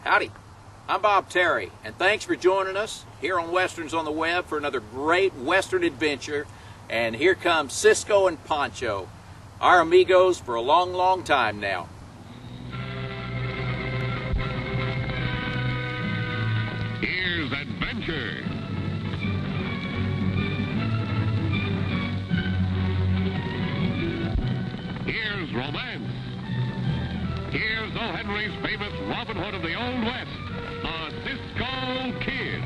Howdy, I'm Bob Terry, and thanks for joining us here on Westerns on the Web for another great Western adventure. And here comes Cisco and Pancho, our amigos for a long, long time now. Here's adventure. Here's romance. Here's O. Henry's famous Robin Hood of the Old West, the Cisco Kid.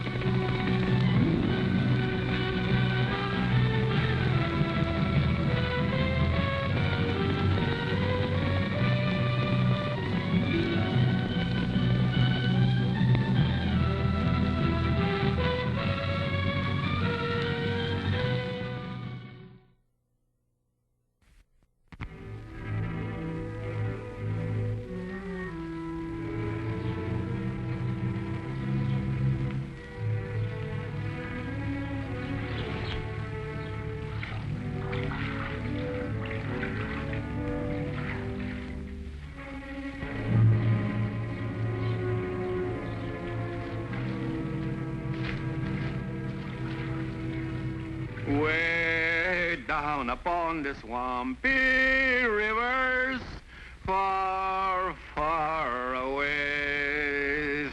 Way down upon the swampy rivers, far, far away,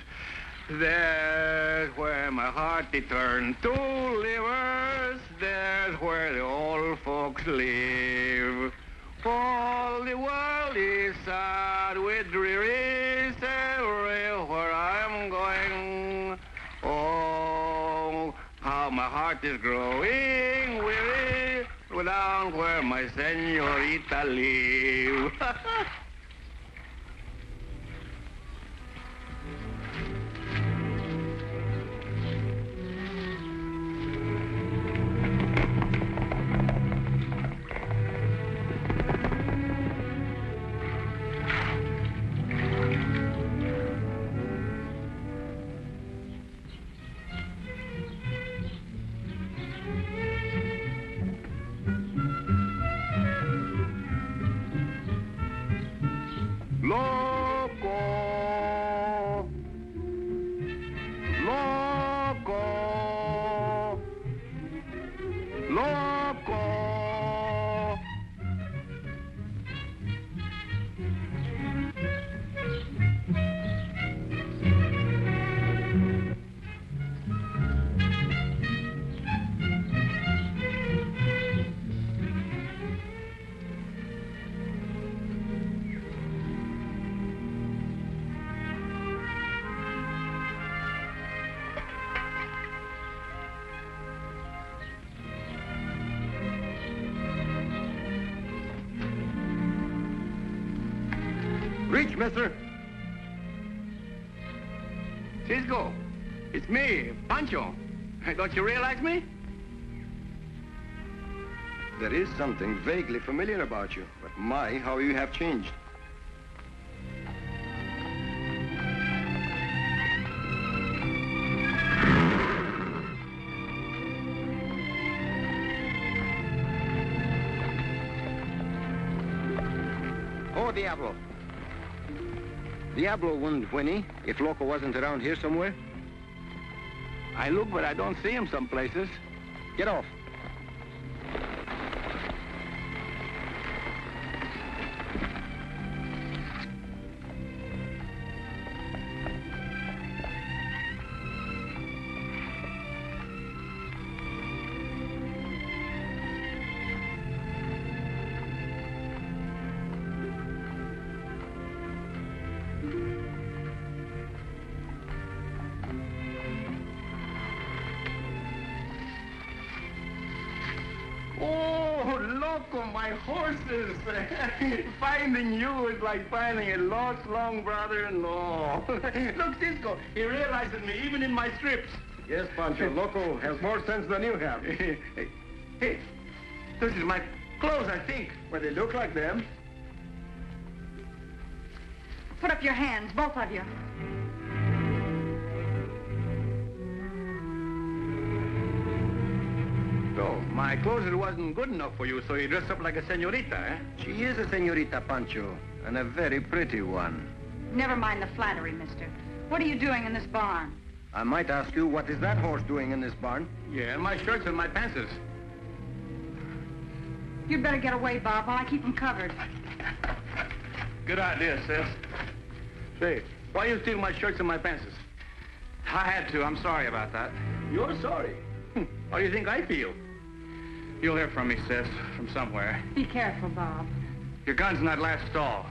there's where my heart did turn to livers, there's where the old folks live. All the world is sad with dreary sorrow where I'm going. Oh, how my heart is growing weary down where my senorita live. Loco, loco, loco. Reach, mister. Cisco, it's me, Pancho. Don't you realize me? There is something vaguely familiar about you, but my, how you have changed. Oh, Diablo. Diablo wouldn't whinny if Loco wasn't around here somewhere. I look, but I don't see him some places. Get off. Oh, Loco, my horses. Finding you is like finding a lost long brother-in-law. Look, Cisco, he realizes me even in my strips. Yes, Pancho, Loco has more sense than you have. Hey, this is my clothes, I think. Well, they look like them. Put up your hands, both of you. So, my clothes wasn't good enough for you, so you dressed up like a señorita, eh? She is a señorita, Pancho, and a very pretty one. Never mind the flattery, mister. What are you doing in this barn? I might ask you, what is that horse doing in this barn? Yeah, my shirts and my pants. You'd better get away, Bob, while I keep them covered. Good idea, sis. Say, why you steal my shirts and my pants? I had to. I'm sorry about that. You're sorry. How do you think I feel? You'll hear from me, sis, from somewhere. Be careful, Bob. Your gun's in that last stall.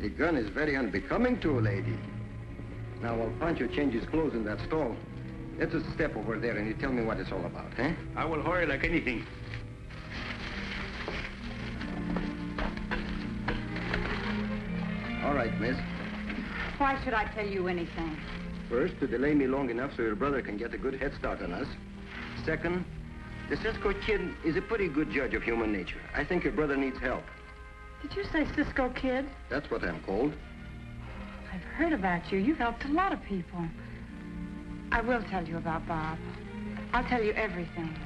The gun is very unbecoming to a lady. Now, while Pancho changes clothes in that stall, let's just step over there and you tell me what it's all about, eh? I will hurry like anything. All right, miss. Why should I tell you anything? First, to delay me long enough so your brother can get a good head start on us. Second, the Cisco kid is a pretty good judge of human nature. I think your brother needs help. Did you say Cisco Kid? That's what I'm called. I've heard about you. You've helped a lot of people. I will tell you about Bob. I'll tell you everything.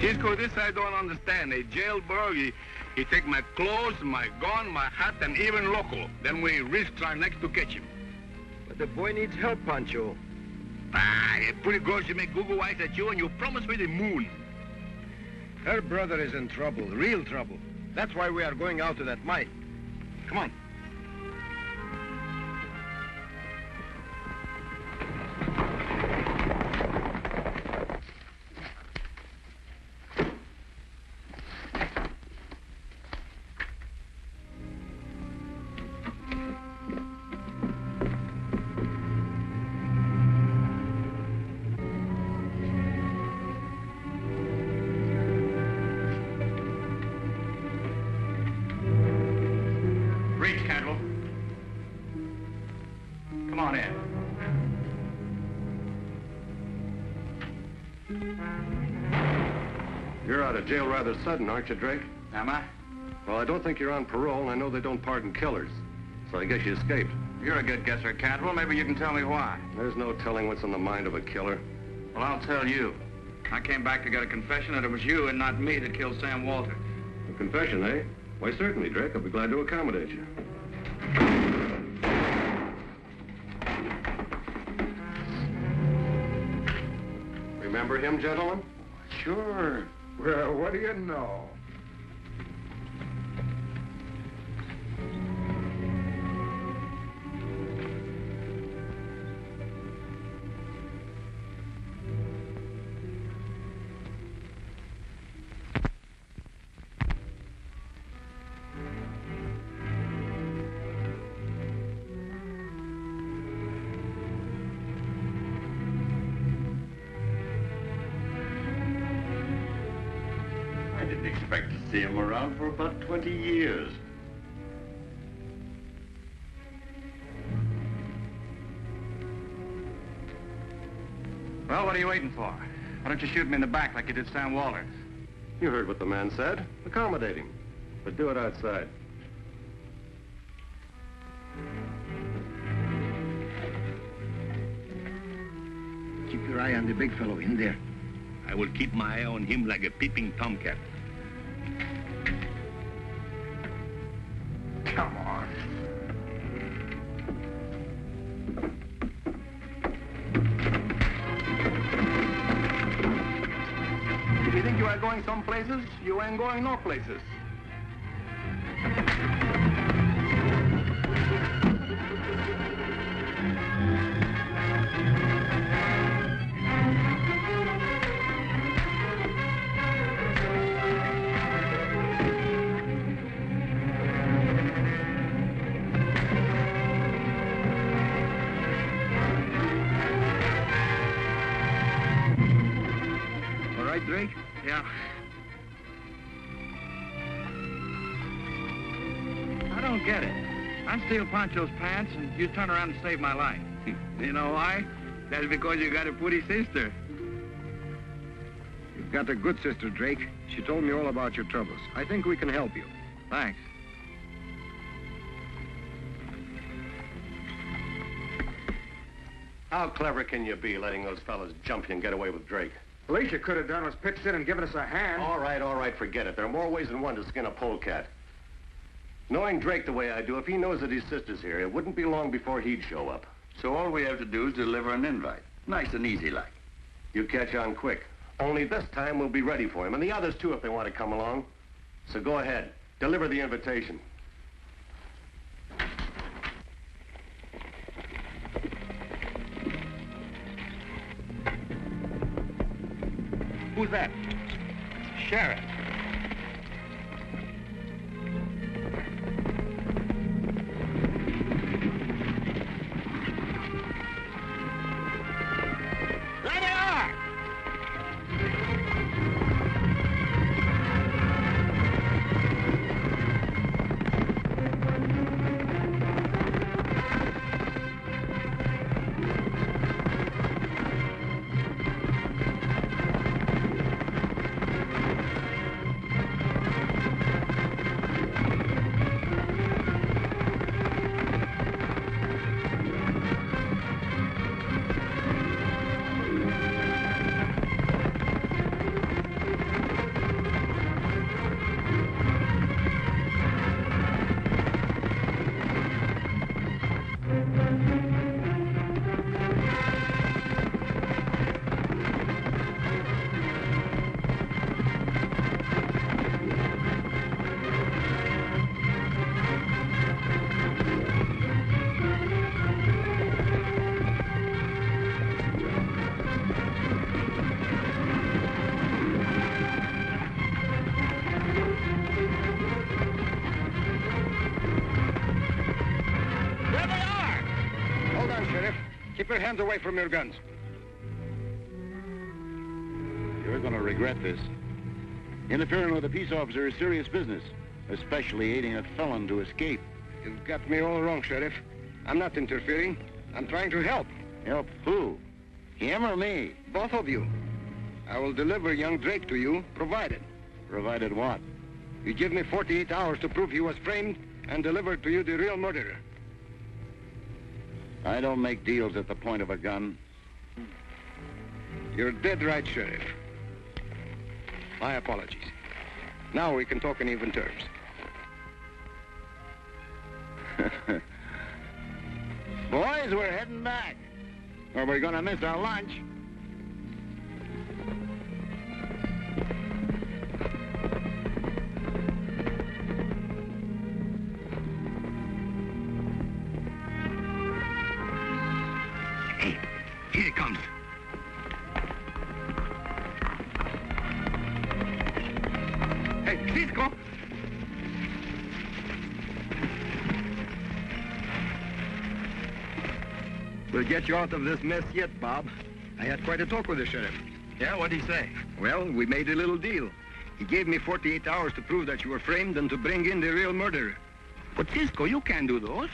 Cisco, this I don't understand. A jailbird, he take my clothes, my gun, my hat, and even local. Then we risk our necks to catch him. But the boy needs help, Pancho. Ah, a pretty girl, she make Google eyes at you, and you promise me the moon. Her brother is in trouble, real trouble. That's why we are going out to that mine. Come on. Reach, Candle. Come on in. You're out of jail rather sudden, aren't you, Drake? Am I? Well, I don't think you're on parole, and I know they don't pardon killers. So I guess you escaped. You're a good guesser, Candle. Maybe you can tell me why. There's no telling what's in the mind of a killer. Well, I'll tell you. I came back to get a confession that it was you and not me that killed Sam Walter. A confession, eh? Why, certainly, Drake. I'll be glad to accommodate you. Remember him, gentlemen? Sure. Well, what do you know? I didn't expect to see him around for about 20 years. Well, what are you waiting for? Why don't you shoot me in the back like you did Sam Walter? You heard what the man said. Accommodate him. But do it outside. Keep your eye on the big fellow in there. I will keep my eye on him like a peeping tomcat. Come on. If you think you are going some places, you ain't going no places. Drake? Yeah. I don't get it. I steal Pancho's pants and you turn around and save my life. You know why? That's because you got a pretty sister. You've got a good sister, Drake. She told me all about your troubles. I think we can help you. Thanks. How clever can you be letting those fellas jump you and get away with Drake? The least you could have done was pitched in and given us a hand. All right, forget it. There are more ways than one to skin a polecat. Knowing Drake the way I do, if he knows that his sister's here, it wouldn't be long before he'd show up. So all we have to do is deliver an invite. Nice and easy like. You catch on quick. Only this time we'll be ready for him, and the others too if they want to come along. So go ahead, deliver the invitation. Who's that? Sheriff. There they are! Keep your hands away from your guns. You're going to regret this. Interfering with a peace officer is serious business, especially aiding a felon to escape. You've got me all wrong, Sheriff. I'm not interfering. I'm trying to help. Help who? Him or me? Both of you. I will deliver young Drake to you, provided. Provided what? You give me 48 hours to prove he was framed and deliver to you the real murderer. I don't make deals at the point of a gun. You're dead right, Sheriff. My apologies. Now we can talk on even terms. Boys, we're heading back, or we're gonna miss our lunch. Hey, here he comes. Hey, Cisco! We'll get you out of this mess yet, Bob. I had quite a talk with the sheriff. Yeah, what'd he say? Well, we made a little deal. He gave me 48 hours to prove that you were framed and to bring in the real murderer. But Cisco, you can't do those.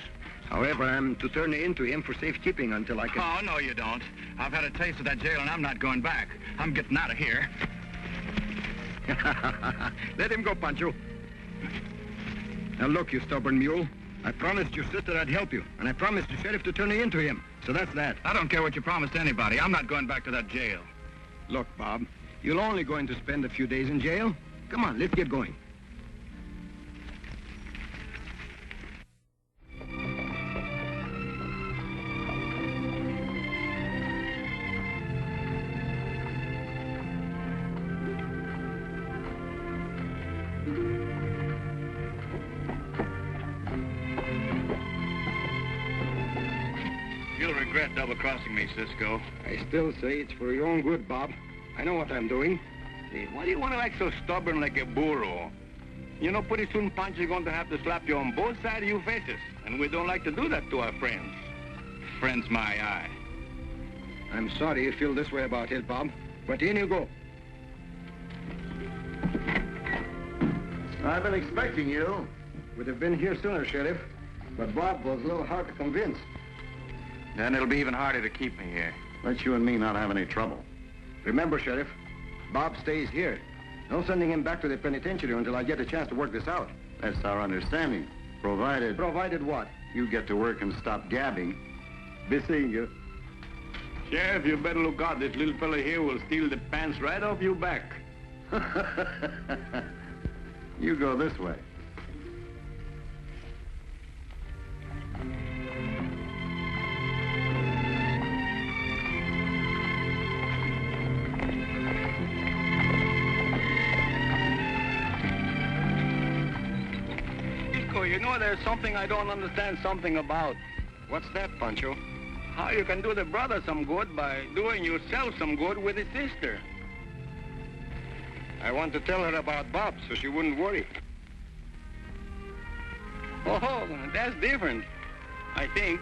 However, I'm to turn it into him for safekeeping until I can... Oh, no, you don't. I've had a taste of that jail, and I'm not going back. I'm getting out of here. Let him go, Pancho. Now, look, you stubborn mule. I promised your sister I'd help you, and I promised the sheriff to turn you into him. So that's that. I don't care what you promised anybody. I'm not going back to that jail. Look, Bob, you're only going to spend a few days in jail. Come on, let's get going. You'll regret double-crossing me, Cisco. I still say it's for your own good, Bob. I know what I'm doing. Hey, why do you want to act so stubborn like a burro? You know, pretty soon Pancho's going to have to slap you on both sides of your faces. And we don't like to do that to our friends. Friends, my eye. I'm sorry you feel this way about it, Bob. But in you go. I've been expecting you. Would have been here sooner, Sheriff. But Bob was a little hard to convince. Then it'll be even harder to keep me here. Let you and me not have any trouble. Remember, Sheriff, Bob stays here. No sending him back to the penitentiary until I get a chance to work this out. That's our understanding. Provided Provided what? you get to work and stop gabbing. Be seeing you. Sheriff, you better look out. This little fella here will steal the pants right off your back. You go this way. Cisco, you know there's something I don't understand something about. What's that, Pancho? How you can do the brother some good by doing yourself some good with his sister. I want to tell her about Bob so she wouldn't worry. Oh, that's different, I think.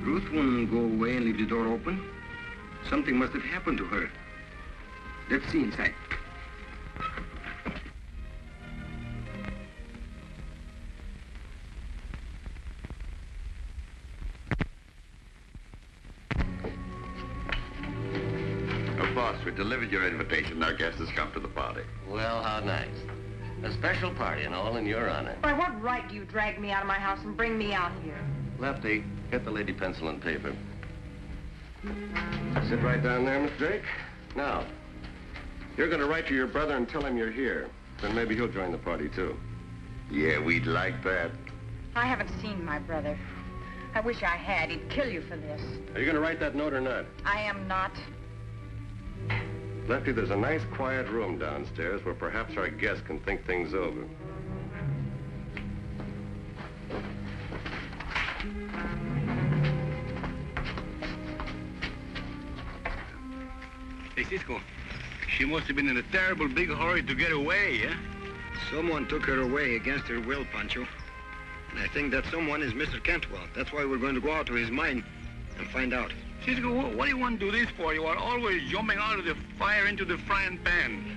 Ruth wouldn't go away and leave the door open. Something must have happened to her. Let's see inside. Oh, boss, we delivered your invitation. Our guest has come to the party. Well, how nice. A special party and all in your honor. By what right do you drag me out of my house and bring me out here? Lefty, get the lady pencil and paper. Sit right down there, Miss Drake. Now, you're going to write to your brother and tell him you're here. Then maybe he'll join the party, too. Yeah, we'd like that. I haven't seen my brother. I wish I had. He'd kill you for this. Are you going to write that note or not? I am not. Lefty, there's a nice quiet room downstairs where perhaps our guest can think things over. Hey, Cisco, she must have been in a terrible big hurry to get away, yeah? Someone took her away against her will, Pancho. And I think that someone is Mr. Cantwell. That's why we're going to go out to his mine and find out. Cisco, what do you want to do this for? You are always jumping out of the fire into the frying pan.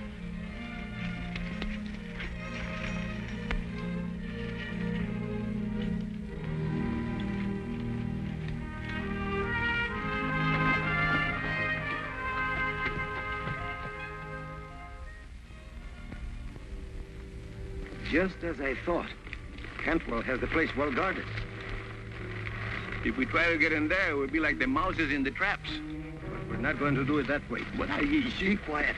Just as I thought. Cantwell has the place well guarded. If we try to get in there, we'll be like the mouses in the traps. But we're not going to do it that way. But she quiet.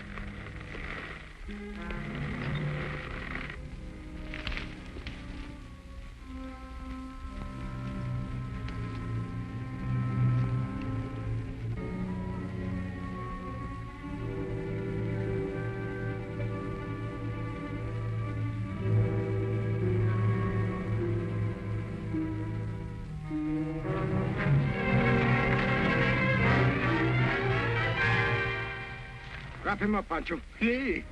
Wrap him up, Pancho. Hey.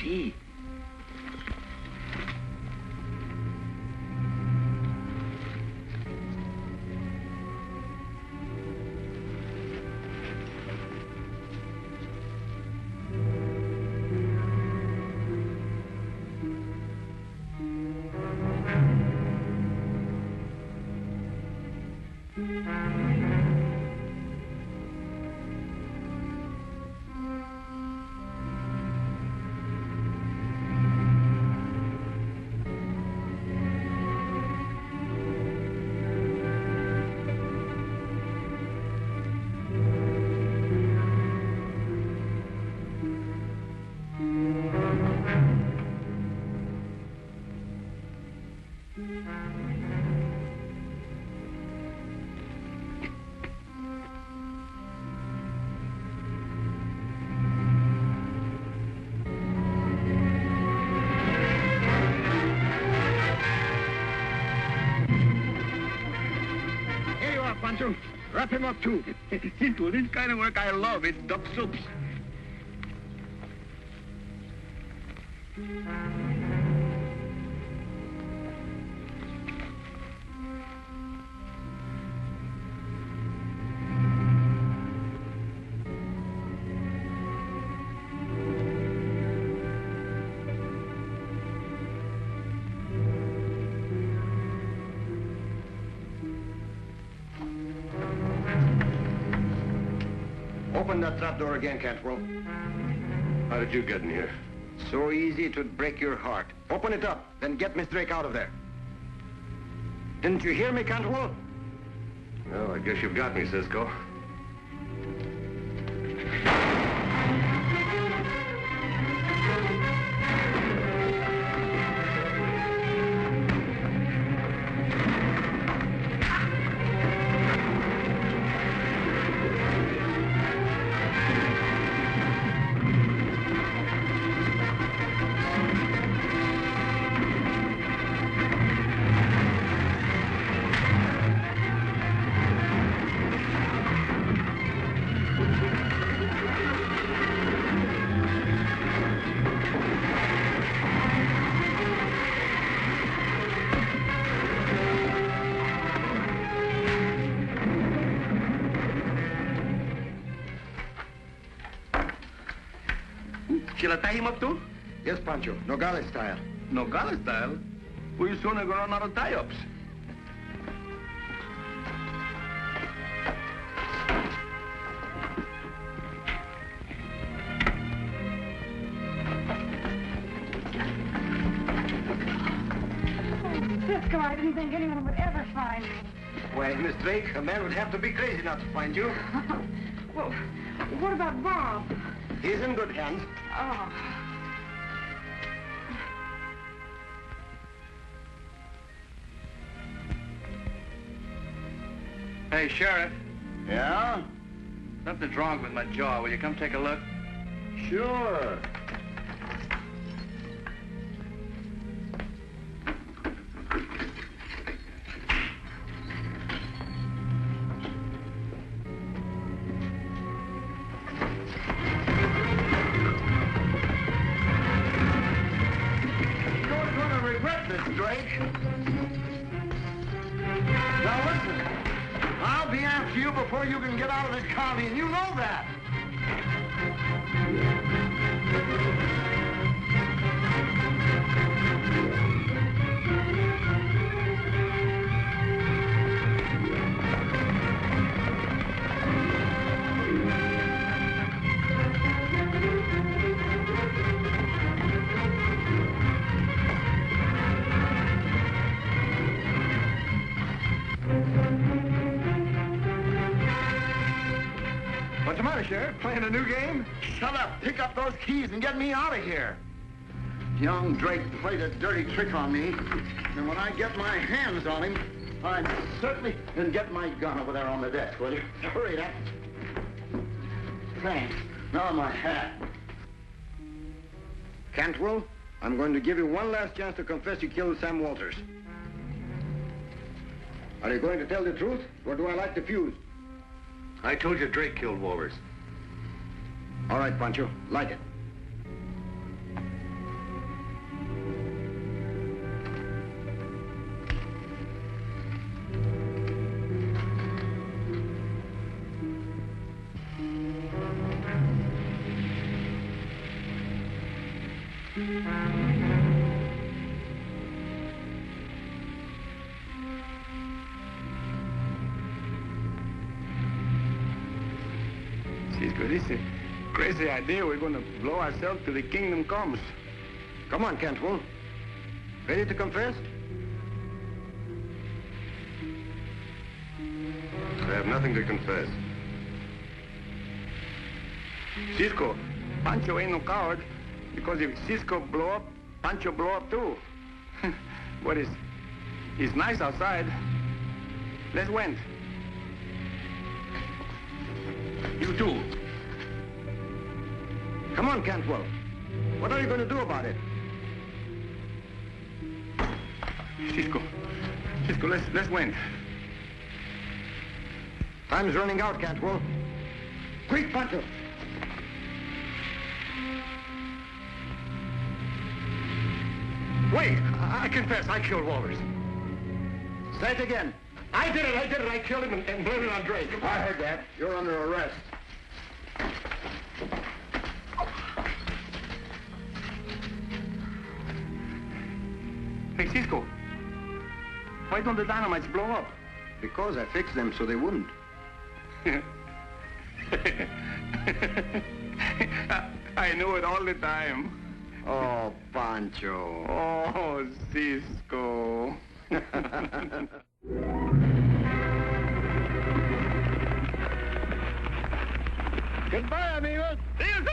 See. Pancho. Wrap him up, too. Cisco, this kind of work I love. It's duck soups. Open that trapdoor again, Cantwell. How did you get in here? So easy it would break your heart. Open it up, then get Miss Drake out of there. Didn't you hear me, Cantwell? Well, I guess you've got me, Cisco. Shall I tie him up too? Yes, Pancho. Nogales style. Nogales style? We soon are going to run out of tie-ups. Cisco, I didn't think anyone would ever find me. Why, Miss Drake, a man would have to be crazy not to find you. Well, what about Bob? He's in good hands. Oh. Hey, Sheriff. Yeah? Something's wrong with my jaw. Will you come take a look? Sure. You're going to regret this, Drake. Now listen, I'll be after you before you can get out of this county, and you know that. What's the matter, Sheriff? Playing a new game? Shut up. Pick up those keys and get me out of here. Young Drake played a dirty trick on me. And when I get my hands on him, I'm certainly... Then get my gun over there on the desk, will you? Hurry up. Thanks. Now my hat. Cantwell, I'm going to give you one last chance to confess you killed Sam Walters. Are you going to tell the truth, or do I light the fuse? I told you Drake killed Walters. All right, Pancho, light it. Cisco, this is a crazy idea. We're going to blow ourselves till the kingdom comes. Come on, Cantwell. Ready to confess? I have nothing to confess. Cisco, Pancho ain't no coward, because if Cisco blow up, Pancho blow up too. But it's nice outside. Let's went. You too. Come on, Cantwell. What are you going to do about it? Cisco, let's win. Time's running out, Cantwell. Quick, Pancho. Wait, I confess, I killed Walters. Say it again. I did it. I killed him and blamed it on Drake. I heard that. You're under arrest. Hey, Cisco, why don't the dynamites blow up? Because I fixed them so they wouldn't. I knew it all the time. Oh, Pancho. Oh, Cisco. Goodbye, amigos. See you soon!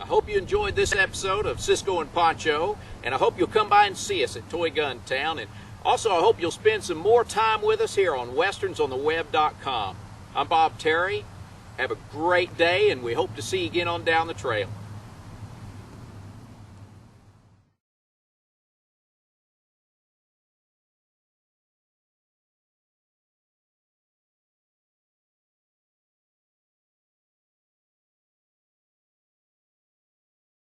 I hope you enjoyed this episode of Cisco and Pancho, and I hope you'll come by and see us at Toy Gun Town. And also, I hope you'll spend some more time with us here on westernsontheweb.com. I'm Bob Terry. Have a great day, and we hope to see you again on down the trail.